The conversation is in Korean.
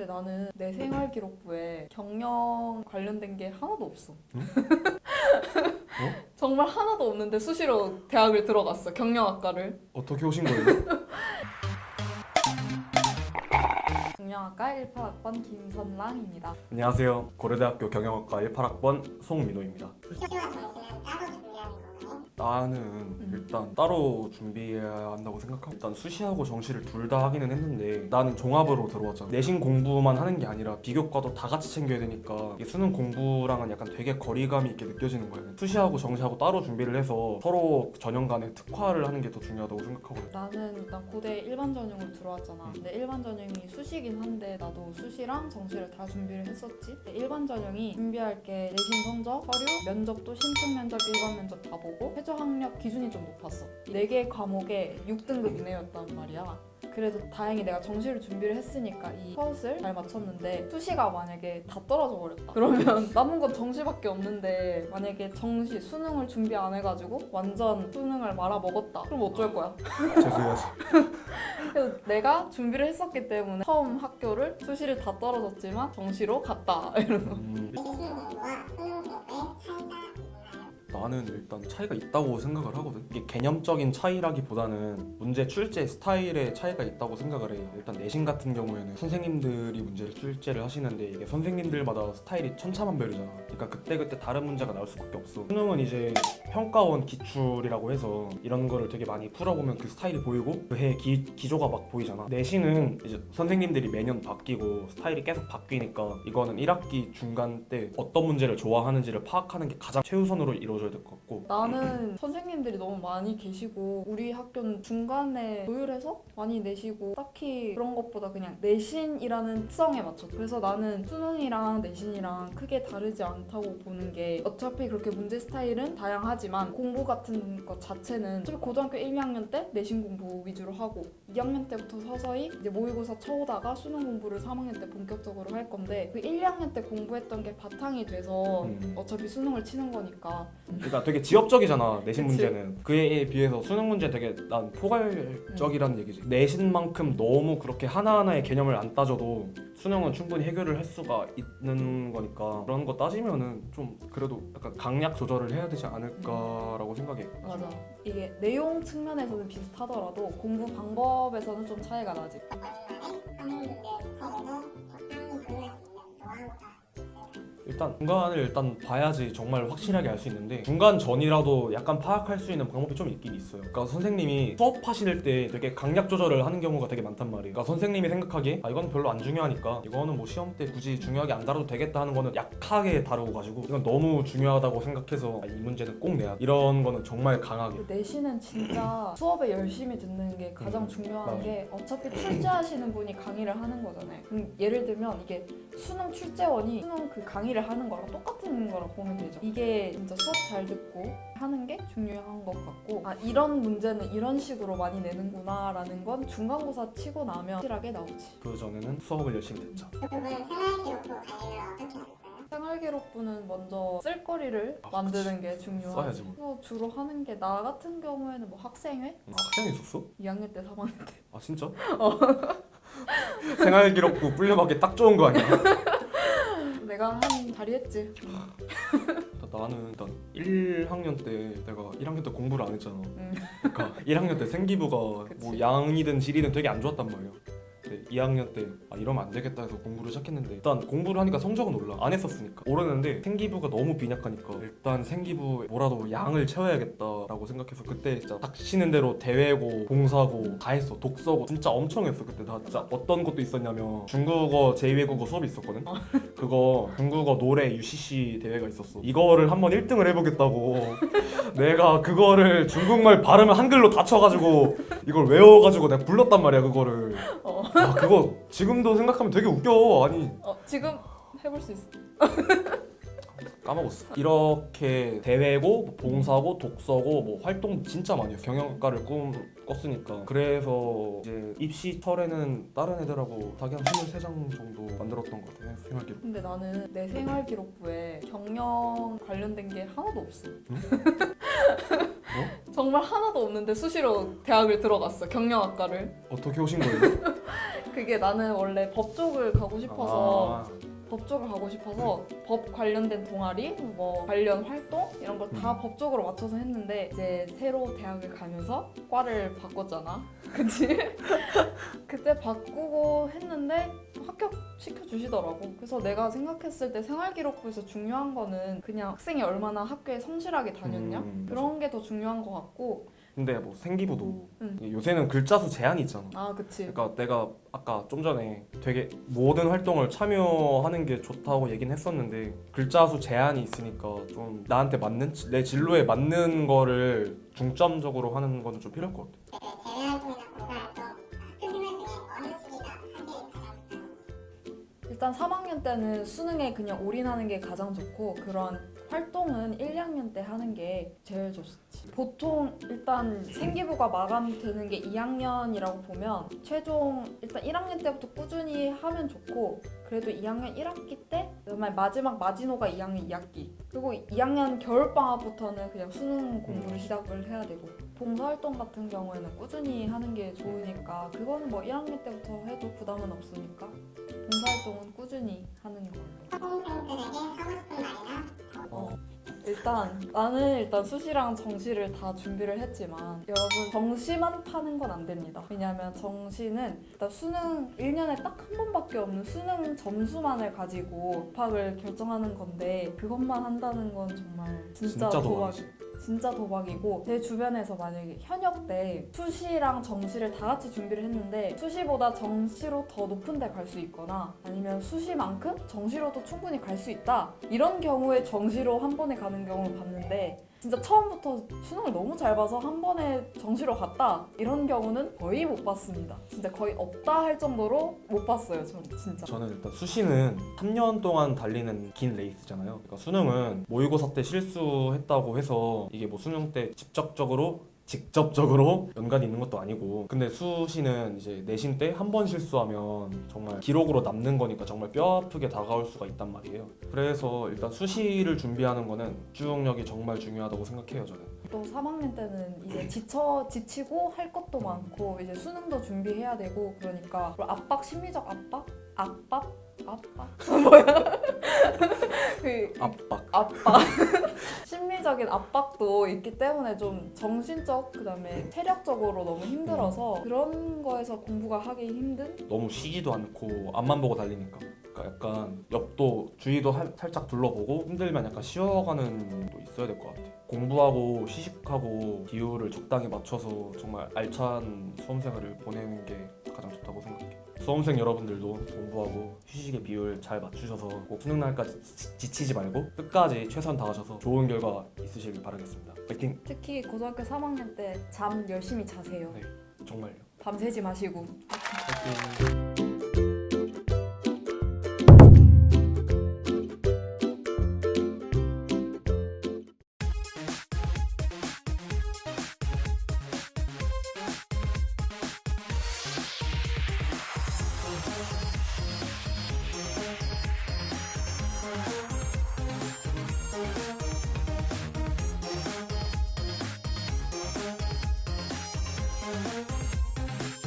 근데 나는 내 생활기록부에 경영 관련된 게 하나도 없어. 응? 정말 하나도 없는데 수시로 대학을 들어갔어. 경영학과를. 어떻게 오신 거예요? 경영학과 18학번 김선랑입니다. 안녕하세요. 고려대학교 경영학과 18학번 송민호입니다. 나는 일단 따로 준비해야 한다고 생각하고 일단 수시하고 정시를 둘 다 하기는 했는데 나는 종합으로 들어왔잖아. 내신 공부만 하는 게 아니라 비교과도 다 같이 챙겨야 되니까 이 수능 공부랑은 약간 되게 거리감이 있게 느껴지는 거예요. 수시하고 정시하고 따로 준비를 해서 서로 전형 간에 특화를 하는 게 더 중요하다고 생각하거든. 나는 일단 고대 일반 전형으로 들어왔잖아. 근데 일반 전형이 수시긴 한데 나도 수시랑 정시를 다 준비를 했었지. 근데 일반 전형이 준비할 게 내신 성적, 서류, 면접도 신청 면접, 일반 면접 다 보고 최저 학력 기준이 좀 높았어. 4개 과목에 6등급 이내였단 말이야. 그래도 다행히 내가 정시를 준비를 했으니까 이 컷을 잘 맞췄는데 수시가 만약에 다 떨어져 버렸다 그러면 남은 건 정시밖에 없는데 만약에 정시 수능을 준비 안 해가지고 완전 수능을 말아먹었다 그럼 어쩔 거야? 재수해야지. 그래서 내가 준비를 했었기 때문에 처음 학교를 수시를 다 떨어졌지만 정시로 갔다 이러면 나는 일단 차이가 있다고 생각을 하거든. 이게 개념적인 차이라기보다는 문제 출제 스타일의 차이가 있다고 생각을 해. 일단 내신 같은 경우에는 선생님들이 문제를 출제를 하시는데 이게 선생님들마다 스타일이 천차만별이잖아. 그러니까 그때그때 다른 문제가 나올 수밖에 없어. 수능은 이제 평가원 기출이라고 해서 이런 거를 되게 많이 풀어보면 그 스타일이 보이고 그 해 기조가 막 보이잖아. 내신은 이제 선생님들이 매년 바뀌고 스타일이 계속 바뀌니까 이거는 1학기 중간 때 어떤 문제를 좋아하는지를 파악하는 게 가장 최우선으로 이루어져야 될 것 같고. 나는 선생님들이 너무 많이 계시고 우리 학교는 중간에 조율해서 많이 내시고 딱히 그런 것보다 그냥 내신이라는 특성에 맞춰. 그래서 나는 수능이랑 내신이랑 크게 다르지 않다고 보는 게 어차피 그렇게 문제 스타일은 다양하지만 공부 같은 것 자체는 어차피 고등학교 1, 2학년 때 내신 공부 위주로 하고 2학년 때부터 서서히 이제 모의고사 쳐오다가 수능 공부를 3학년 때 본격적으로 할 건데 그 1, 2학년 때 공부했던 게 바탕이 돼서 어차피 수능을 치는 거니까. 그러니까 되게 지엽적이잖아 내신 그치. 문제는. 그에 비해서 수능 문제 되게 난 포괄적이라는 얘기지. 내신만큼 너무 그렇게 하나하나의 개념을 안 따져도 수능은 충분히 해결을 할 수가 있는 거니까 그런 거 따지면은 좀 그래도 약간 강약 조절을 해야 되지 않을까라고 생각해. 맞아. 이게 내용 측면에서는 비슷하더라도 공부 방법에서는 좀 차이가 나지. 일단 중간을 봐야지 정말 확실하게 알 수 있는데 중간 전이라도 약간 파악할 수 있는 방법이 좀 있긴 있어요. 그러니까 선생님이 수업하실 때 되게 강약 조절을 하는 경우가 되게 많단 말이에요. 그러니까 선생님이 생각하기에 이건 별로 안 중요하니까 이거는 뭐 시험 때 굳이 중요하게 안 다뤄도 되겠다 하는 거는 약하게 다루고 가지고 이건 너무 중요하다고 생각해서 이 문제는 꼭 내야 이런 거는 정말 강하게. 내신은 진짜 수업에 열심히 듣는 게 가장 중요한 맞아. 게 어차피 출제하시는 분이 강의를 하는 거잖아요. 예를 들면 이게 수능 출제원이 수능 그 강의를 하는 거랑 똑같은 거라고 보면 되죠. 이게 진짜 수업 잘 듣고 하는 게 중요한 것 같고 이런 문제는 이런 식으로 많이 내는구나 라는 건 중간고사 치고 나면 확실하게 나오지. 그 전에는 수업을 열심히 듣자. 생활기록부는 먼저 쓸거리를 만드는 게 중요하지. 써야지 뭐. 그래서 주로 하는 게 나 같은 경우에는 뭐 학생회? 학생이 있었어? 2학년 때 3학년 때 아 진짜? 생활기록부 불려받기 딱 좋은 거 아니야? 내가 한 자리 했지. 나는 일단 1학년 때 내가 1학년 때 공부를 안 했잖아. 응. 그러니까 1학년 때 생기부가 그치. 뭐 양이든 질이든 되게 안 좋았단 말이야. 근데 2학년 때 이러면 안 되겠다 해서 공부를 시작했는데 일단 공부를 하니까 성적은 올라. 안 했었으니까. 오르는데 생기부가 너무 빈약하니까 일단 생기부 뭐라도 양을 채워야겠다라고 생각해서 그때 진짜 닥치는 대로 대회고 봉사고 다 했어. 독서고 진짜 엄청 했어. 그때 나 진짜 어떤 것도 있었냐면 중국어 제2외국어 수업이 있었거든. 그거 중국어 노래 UCC 대회가 있었어. 이거를 한번 1등을 해보겠다고 내가 그거를 중국말 발음을 한글로 다 쳐가지고 이걸 외워가지고 내가 불렀단 말이야 그거를. 그거 지금도 생각하면 되게 웃겨. 아니 지금 해볼 수 있어. 까먹었어. 이렇게 대회고 뭐 봉사고 독서고 뭐 활동 진짜 많이 했어. 경영학과를 꿨으니까. 그래서 이제 입시철에는 다른 애들하고 자기 한 23장 정도 만들었던 것 같아. 생활기록. 근데 나는 내 생활기록부에 경영 관련된 게 하나도 없어. 정말 하나도 없는데 수시로 대학을 들어갔어. 경영학과를. 어떻게 오신 거예요? 그 그게 나는 원래 법 쪽을 가고 싶어서 아, 법 쪽을 가고 싶어서 법 관련된 동아리, 뭐 관련 활동 이런 걸 다 법 쪽으로 맞춰서 했는데 이제 새로 대학을 가면서 과를 바꿨잖아. 그치? 그때 바꾸고 했는데 합격 시켜주시더라고. 그래서 내가 생각했을 때 생활기록부에서 중요한 거는 그냥 학생이 얼마나 학교에 성실하게 다녔냐? 그런 게 더 중요한 것 같고. 근데 뭐 생기부도 응. 요새는 글자 수 제한이 있잖아. 아, 그치. 그러니까 내가 아까 좀 전에 되게 모든 활동을 참여하는 게 좋다고 얘기는 했었는데 글자 수 제한이 있으니까 좀 나한테 맞는 내 진로에 맞는 거를 중점적으로 하는 거는 좀 필요할 것 같아. 대외 활동이나 봉사활동 학교 생활 중에 어느 시기가 하기에 가장 좋다고? 일단 3학년 때는 수능에 그냥 올인하는 게 가장 좋고 그런 활동은 1, 2학년 때 하는 게 제일 좋지. 보통 일단 생기부가 마감되는 게 2학년이라고 보면 최종 일단 1학년 때부터 꾸준히 하면 좋고 그래도 2학년 1학기 때 정말 마지막 마지노가 2학년 2학기 그리고 2학년 겨울방학부터는 그냥 수능 공부를 시작을 해야 되고 봉사활동 같은 경우에는 꾸준히 하는 게 좋으니까 그거는 뭐 1학년 때부터 해도 부담은 없으니까 봉사활동은 꾸준히 하는 걸로. 수험생들에게 하고 싶은 말이나 나는 수시랑 정시를 다 준비를 했지만 여러분 정시만 파는 건 안 됩니다. 왜냐하면 정시는 일단 수능 1년에 딱 한 번밖에 없는 수능 점수만을 가지고 입학을 결정하는 건데 그것만 한다는 건 정말 진짜 도박이지. 진짜 도박이고 제 주변에서 만약에 현역 때 수시랑 정시를 다 같이 준비를 했는데 수시보다 정시로 더 높은 데 갈 수 있거나 아니면 수시만큼 정시로도 충분히 갈 수 있다 이런 경우에 정시로 한 번에 가는 경우를 봤는데 진짜 처음부터 수능을 너무 잘 봐서 한 번에 정시로 갔다 이런 경우는 거의 못 봤습니다. 진짜 거의 없다 할 정도로 못 봤어요. 저는 진짜. 저는 일단 수시는 3년 동안 달리는 긴 레이스잖아요. 그러니까 수능은 모의고사 때 실수했다고 해서 이게 뭐 수능 때 직접적으로 연관이 있는 것도 아니고 근데 수시는 이제 내신 때 한 번 실수하면 정말 기록으로 남는 거니까 정말 뼈 아프게 다가올 수가 있단 말이에요. 그래서 일단 수시를 준비하는 거는 집중력이 정말 중요하다고 생각해요. 저는. 또 3학년 때는 이제 지치고 할 것도 많고 이제 수능도 준비해야 되고 그러니까 압박, 심리적 압박 뭐야? 그 압박. 심리적인 압박도 있기 때문에 좀 정신적 그다음에 체력적으로 너무 힘들어서 그런 거에서 공부가 하기 힘든? 너무 쉬지도 않고 앞만 보고 달리니까. 그러니까 약간 옆도 주위도 살짝 둘러보고 힘들면 약간 쉬어가는 도 있어야 될 것 같아. 공부하고 휴식하고 비율을 적당히 맞춰서 정말 알찬 수험생활을 보내는 게 가장 좋다고 생각해. 수험생 여러분들도 공부하고 휴식의 비율 잘 맞추셔서 꼭 수능 날까지 지치지 말고 끝까지 최선 다하셔서 좋은 결과 있으시길 바라겠습니다. 파이팅! 특히 고등학교 3학년 때 잠 열심히 자세요. 네, 정말요. 밤새지 마시고. 파이팅!